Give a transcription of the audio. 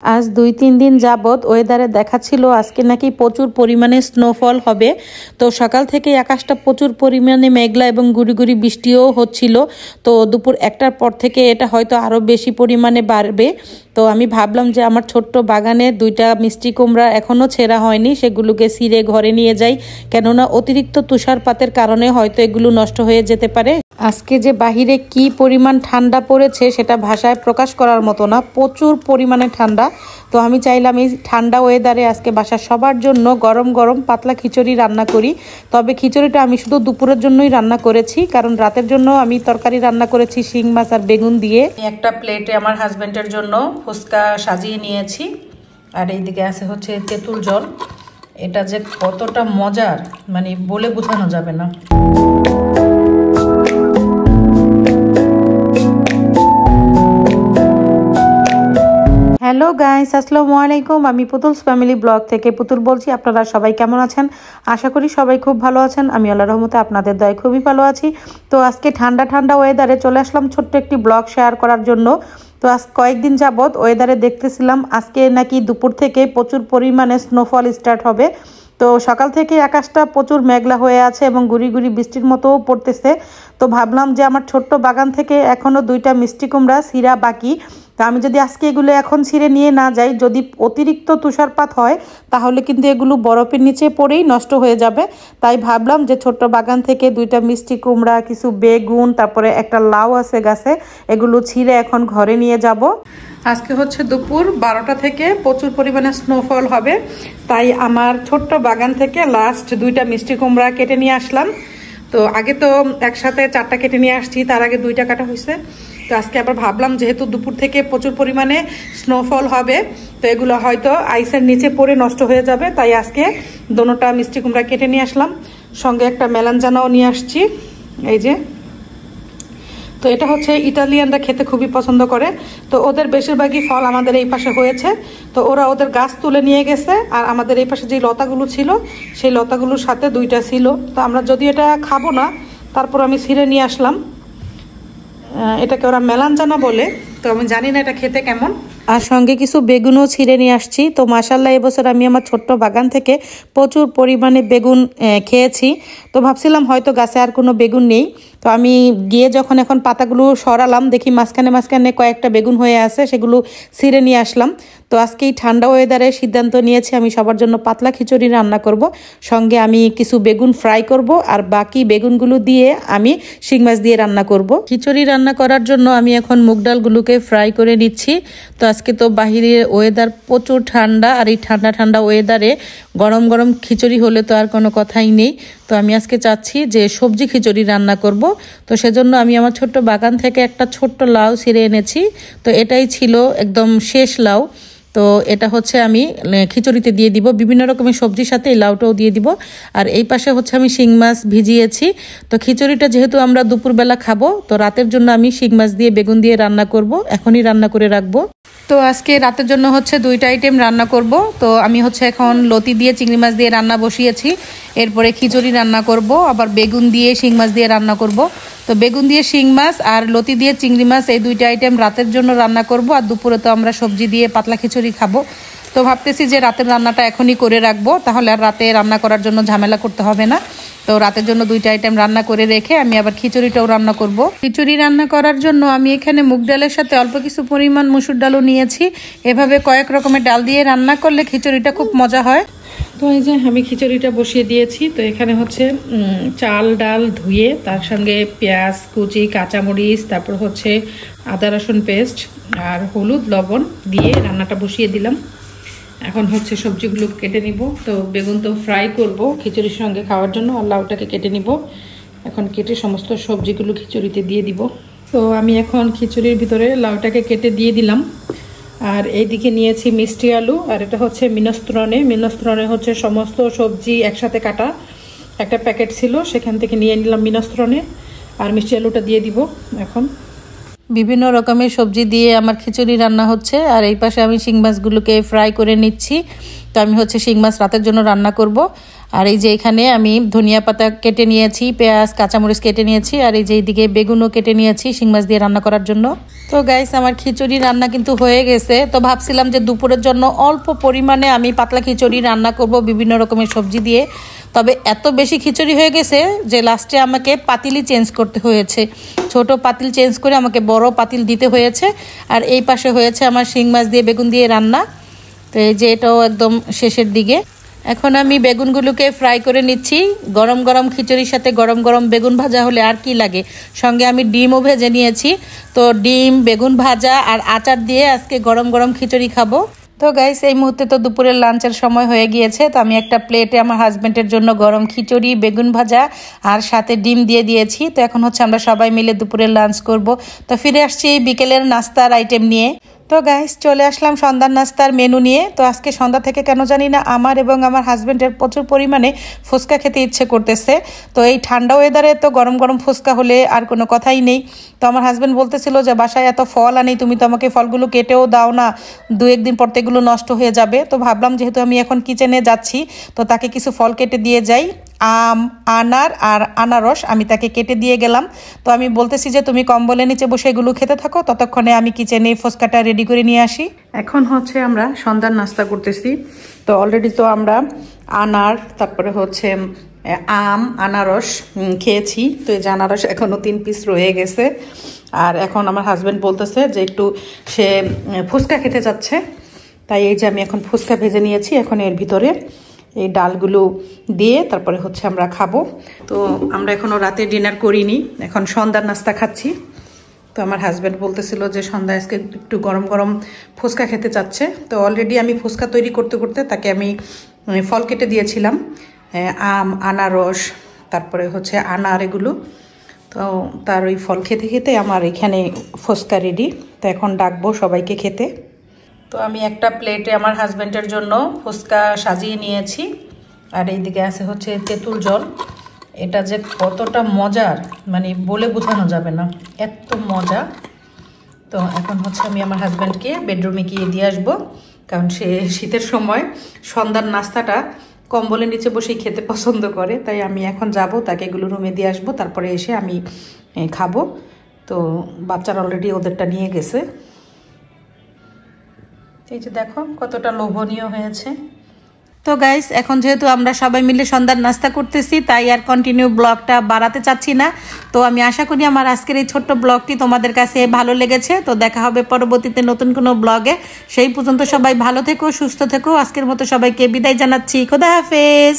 আজ ২-৩ দিন যাবৎ ওয়েদারে দেখাচ্ছিল আজকে নাকি প্রচুর পরিমাণে স্নোফল হবে। তো সকাল থেকে আকাশটা প্রচুর পরিমাণে মেঘলা এবং গুড়ি গুড়ি বৃষ্টিও হচ্ছিল। তো দুপুর ১টার পর থেকে এটা হয়তো আরও বেশি পরিমাণে বাড়বে। তো আমি ভাবলাম যে আমার ছোট্ট বাগানে ২টা মিষ্টি কুমড়া এখনও ছেঁড়া হয়নি, সেগুলোকে ছিঁড়ে ঘরে নিয়ে যাই, কেননা অতিরিক্ত তুষারপাতের কারণে হয়তো এগুলো নষ্ট হয়ে যেতে পারে। আজকে যে বাহিরে কি পরিমাণ ঠান্ডা পড়েছে সেটা ভাষায় প্রকাশ করার মতো না, প্রচুর পরিমাণে ঠান্ডা। তো আমি চাইলাম এই ঠান্ডা ওয়েদারে আজকে বাসার সবার জন্য গরম গরম পাতলা খিচুড়ি রান্না করি। তবে খিচুড়িটা আমি শুধু দুপুরের জন্যই রান্না করেছি, কারণ রাতের জন্য আমি তরকারি রান্না করেছি শিং মাছ আর বেগুন দিয়ে। একটা প্লেটে আমার হাজব্যান্ডের জন্য ফুচকা সাজিয়ে নিয়েছি, আর এইদিকে আছে হচ্ছে তেঁতুল জল। এটা যে কতটা মজার মানে বলে বোঝানো যাবে না। হ্যালো গাইস, আসসালামু আলাইকুম। আমি পুতুলস ফ্যামিলি ব্লগ থেকে পুতুল বলছি। আপনারা সবাই কেমন আছেন? আশা করি সবাই খুব ভালো আছেন। আমি আল্লাহর রহমতে আপনাদের দয়ায় খুবই ভালো আছি। তো আজকে ঠান্ডা ঠান্ডা ওয়েদারে চলে আসলাম ছোট্ট একটি ব্লগ শেয়ার করার জন্য। তো আজ কয়েকদিন যাবৎ ওয়েদারে দেখতেছিলাম আজকে নাকি দুপুর থেকে প্রচুর পরিমাণে স্নোফল স্টার্ট হবে। তো সকাল থেকে আকাশটা প্রচুর মেঘলা হয়ে আছে এবং গুড়ি গুড়ি বৃষ্টির মতোও পড়তেছে। তো ভাবলাম যে আমার ছোট্ট বাগান থেকে এখনও 2টা মিষ্টি কুমড়া ছিঁড়া বাকি। তা আমি যদি আজকে এগুলো এখন ছিঁড়ে নিয়ে না যাই, যদি অতিরিক্ত তুষারপাত হয় তাহলে কিন্তু এগুলো বরফের নিচে পড়েই নষ্ট হয়ে যাবে। তাই ভাবলাম যে ছোট্ট বাগান থেকে 2টা মিষ্টি কুমড়া, কিছু বেগুন, তারপরে একটা লাউ আছে গাছে, এগুলো ছিঁড়ে এখন ঘরে নিয়ে যাব। আজকে হচ্ছে দুপুর 12টা থেকে প্রচুর পরিমাণে স্নোফল হবে, তাই আমার ছোট্ট বাগান থেকে লাস্ট 2টা মিষ্টি কুমড়া কেটে নিয়ে আসলাম। তো আগে তো একসাথে 4টা কেটে নিয়ে আসছি, তার আগে 2টা কাটা হয়েছে। তো আজকে আবার ভাবলাম যেহেতু দুপুর থেকে প্রচুর পরিমাণে স্নোফল হবে, তো এগুলো হয়তো আইসের নিচে পড়ে নষ্ট হয়ে যাবে, তাই আজকে দোনোটা মিষ্টি কুমড়া কেটে নিয়ে আসলাম। সঙ্গে একটা মেলানজানাও নিয়ে আসছি, এই যে। তো এটা হচ্ছে ইটালিয়ানরা খেতে খুবই পছন্দ করে। তো ওদের বেশিরভাগই ফল আমাদের এই পাশে হয়েছে, তো ওরা ওদের গাছ তুলে নিয়ে গেছে। আর আমাদের এই পাশে যে লতাগুলো ছিল সেই লতাগুলোর সাথে 2টা ছিল। তো আমরা যদি এটা খাবো না, তারপর আমি ছিঁড়ে নিয়ে আসলাম। এটাকে ওরা মেলানজানা বলে, তো আমি জানি না এটা খেতে কেমন। আর সঙ্গে কিছু বেগুনও ছিঁড়ে নিয়ে আসছি। তো মাশাআল্লাহ এবছর আমি আমার ছোট্ট বাগান থেকে প্রচুর পরিমাণে বেগুন খেয়েছি। তো ভাবছিলাম হয়তো গাছে আর কোনো বেগুন নেই। তো আমি গিয়ে যখন এখন পাতাগুলো সরালাম, দেখি মাঝখানে মাঝখানে কয়েকটা বেগুন হয়ে আছে, সেগুলো ছিঁড়ে নিয়ে আসলাম। তো আজকে এই ঠান্ডা ওয়েদারে সিদ্ধান্ত নিয়েছি আমি সবার জন্য পাতলা খিচুড়ি রান্না করব। সঙ্গে আমি কিছু বেগুন ফ্রাই করব, আর বাকি বেগুনগুলো দিয়ে আমি শিং মাছ দিয়ে রান্না করব। খিচুড়ি রান্না করার জন্য আমি এখন মুগ ডালগুলোকে ফ্রাই করে নিচ্ছি। তো আজকে তো বাহিরের ওয়েদার প্রচুর ঠান্ডা, আর এই ঠান্ডা ঠান্ডা ওয়েদারে গরম গরম খিচুড়ি হলে তো আর কোনো কথাই নেই। তো আমি আজকে চাচ্ছি যে সবজি খিচুড়ি রান্না করব। তো সেজন্য আমি আমার ছোট্ট বাগান থেকে একটা ছোট্ট লাউ ছিঁড়ে এনেছি। তো এটাই ছিল একদম শেষ লাউ। তো এটা হচ্ছে আমি খিচুড়িতে দিয়ে দিব, বিভিন্ন রকমের সবজির সাথে এই লাউটাও দিয়ে দিব। আর এই পাশে হচ্ছে আমি শিং মাছ ভিজিয়েছি। তো খিচুড়িটা যেহেতু আমরা দুপুরবেলা খাবো, তো রাতের জন্য আমি শিং মাছ দিয়ে বেগুন দিয়ে রান্না করব, এখনই রান্না করে রাখবো। তো আজকে রাতের জন্য হচ্ছে 2টা আইটেম রান্না করব। তো আমি হচ্ছে এখন লতি দিয়ে চিংড়ি মাছ দিয়ে রান্না বসিয়েছি। এরপরে খিচুড়ি রান্না করব, আবার বেগুন দিয়ে শিং মাছ দিয়ে রান্না করব। তো বেগুন দিয়ে শিং মাছ আর লতি দিয়ে চিংড়ি মাছ, এই 2টা আইটেম রাতের জন্য রান্না করব। আর দুপুরে তো আমরা সবজি দিয়ে পাতলা খিচুড়ি খাবো। তো ভাবতেছি যে রাতের রান্নাটা এখনই করে রাখবো, তাহলে আর রাতে রান্না করার জন্য ঝামেলা করতে হবে না। তো রাতের জন্য 2টা আইটেম রান্না করে রেখে আমি আবার খিচুড়িটাও রান্না করব। খিচুড়ি রান্না করার জন্য আমি এখানে মুগ ডালের সাথে অল্প কিছু পরিমাণ মসুর ডালও নিয়েছি। এভাবে কয়েক রকমের ডাল দিয়ে রান্না করলে খিচুড়িটা খুব মজা হয়। তো এই যে আমি খিচুড়িটা বসিয়ে দিয়েছি। তো এখানে হচ্ছে চাল ডাল ধুয়ে, তার সঙ্গে পেঁয়াজ কুচি, কাঁচামরিচ, তারপর হচ্ছে আদা রসুন পেস্ট আর হলুদ লবণ দিয়ে রান্নাটা বসিয়ে দিলাম। এখন হচ্ছে সবজিগুলো কেটে নিব। তো বেগুন তো ফ্রাই করব খিচুড়ির সঙ্গে খাওয়ার জন্য, আর লাউটাকে কেটে নিব। এখন কেটে সমস্ত সবজিগুলো খিচুড়িতে দিয়ে দিব। তো আমি এখন খিচুড়ির ভিতরে লাউটাকে কেটে দিয়ে দিলাম। আর এইদিকে নিয়েছি মিষ্টি আলু, আর এটা হচ্ছে মিনেস্ত্রনে। মিনেস্ত্রনে হচ্ছে সমস্ত সবজি একসাথে কাটা একটা প্যাকেট ছিল, সেখান থেকে নিয়ে নিলাম মিনেস্ত্রনে। আর মিষ্টি আলুটা দিয়ে দিব। এখন বিভিন্ন রকমের সবজি দিয়ে আমার খিচুড়ি রান্না হচ্ছে, আর এই পাশে আমি শিং মাছগুলোকে ফ্রাই করে নিচ্ছি। তো আমি হচ্ছে শিং মাছ রাতের জন্য রান্না করব। আর এই যে এখানে আমি ধনিয়া পাতা কেটে নিয়েছি, পেঁয়াজ কাঁচামরিচ কেটে নিয়েছি, আর এই যে এইদিকে বেগুনও কেটে নিয়েছি শিং মাছ দিয়ে রান্না করার জন্য। তো গাইস আমার খিচুড়ি রান্না কিন্তু হয়ে গেছে। তো ভাবছিলাম যে দুপুরের জন্য অল্প পরিমাণে আমি পাতলা খিচুড়ি রান্না করব বিভিন্ন রকমের সবজি দিয়ে, তবে এত বেশি খিচুড়ি হয়ে গেছে যে লাস্টে আমাকে পাতিলই চেঞ্জ করতে হয়েছে। ছোট পাতিল চেঞ্জ করে আমাকে বড় পাতিল দিতে হয়েছে। আর এই পাশে হয়েছে আমার শিং মাছ দিয়ে বেগুন দিয়ে রান্না। তো এই যে এটাও একদম শেষের দিকে। এখন আমি বেগুনগুলোকে ফ্রাই করে নিচ্ছি। গরম গরম খিচুড়ির সাথে গরম গরম বেগুন ভাজা হলে আর কি লাগে। সঙ্গে আমি ডিমও ভেজে নিয়েছি। তো ডিম, বেগুন ভাজা আর আচার দিয়ে আজকে গরম গরম খিচুড়ি খাবো। তো গাইস এই মুহূর্তে তো দুপুরের লাঞ্চের সময় হয়ে গিয়েছে। তো আমি একটা প্লেটে আমার হাজব্যান্ডের জন্য গরম খিচুড়ি, বেগুন ভাজা আর সাথে ডিম দিয়ে দিয়েছি। তো এখন হচ্ছে আমরা সবাই মিলে দুপুরের লাঞ্চ করব। তো ফিরে আসছি এই বিকেলের নাস্তার আইটেম নিয়ে। তো গাইস চলে আসলাম সন্ধ্যার নাস্তার মেনু নিয়ে। তো আজকে সন্ধ্যা থেকে কেন জানি না আমার এবং আমার হাজব্যান্ডের প্রচুর পরিমাণে ফুচকা খেতে ইচ্ছে করতেছে। তো এই ঠান্ডা ওয়েদারে তো গরম গরম ফুচকা হলে আর কোনো কথাই নেই। তো আমার হাজব্যান্ড বলতেছিল যে বাসায় এত ফল আনি, তুমি তো আমাকে ফলগুলো কেটেও দাও না, 2-1 দিন পর এগুলো নষ্ট হয়ে যাবে। তো ভাবলাম যেহেতু আমি এখন কিচেনে যাচ্ছি তো তাকে কিছু ফল কেটে দিয়ে যাই। আম, আনার আর আনারস আমি তাকে কেটে দিয়ে গেলাম। তো আমি বলতেছি যে তুমি কম্বলের নিচে বসে এগুলো খেতে থাকো, ততক্ষণে আমি কিচেনে ফুচকাটা রেডি করে নিয়ে আসি। এখন হচ্ছে আমরা সন্ধ্যার নাস্তা করতেছি। তো অলরেডি তো আমরা আনার, তারপরে হচ্ছে আম, আনারস খেয়েছি। তো এই যে আনারস এখনও 3 পিস রয়ে গেছে। আর এখন আমার হাজব্যান্ড বলতেছে যে একটু সে ফুচকা খেতে যাচ্ছে। তাই এই যে আমি এখন ফুচকা ভেজে নিয়েছি। এখন এর ভিতরে এই ডালগুলো দিয়ে তারপরে হচ্ছে আমরা খাবো। তো আমরা এখনও রাতে ডিনার করিনি, এখন সন্ধ্যার নাস্তা খাচ্ছি। তো আমার হাজব্যান্ড বলতেছিল যে সন্ধ্যায় আজকে একটু গরম গরম ফুচকা খেতে চাচ্ছে। তো অলরেডি আমি ফুচকা তৈরি করতে করতে তাকে আমি ফল কেটে দিয়েছিলাম, আম, আনারস, তারপরে হচ্ছে আনার, এগুলো। তো তার ওই ফল খেতে খেতে আমার এখানে ফুচকা রেডি। তো এখন ডাকবো সবাইকে খেতে। তো আমি একটা প্লেটে আমার হাজব্যান্ডের জন্য ফুচকা সাজিয়ে নিয়েছি। আর এইদিকে আছে হচ্ছে তেঁতুল জল। এটা যে কতটা মজার মানে বলে বোঝানো যাবে না, এত মজা। তো এখন হচ্ছে আমি আমার হাজব্যান্ডকে বেডরুমে গিয়ে দিয়ে আসবো, কারণ সে শীতের সময় সন্ধ্যার নাস্তাটা কম্বলের নিচে বসেই খেতে পছন্দ করে। তাই আমি এখন যাব, তাকে এগুলো রুমে দিয়ে আসবো, তারপরে এসে আমি খাবো। তো বাচ্চারা অলরেডি ওদেরটা নিয়ে গেছে। এই যে দেখো কতটা লোভনীয় হয়েছে। তো গাইস এখন যেহেতু আমরা সবাই মিলে সন্ধ্যার নাস্তা করতেছি তাই আর কন্টিনিউ ব্লগটা বাড়াতে চাচ্ছি না। তো আমি আশা করি আমার আজকের এই ছোট্ট ব্লগটি তোমাদের কাছে ভালো লেগেছে। তো দেখা হবে পরবর্তীতে নতুন কোনো ব্লগে। সেই পর্যন্ত সবাই ভালো থেকো, সুস্থ থেকো। আজকের মতো সবাইকে বিদায় জানাচ্ছি। খোদা হাফেজ।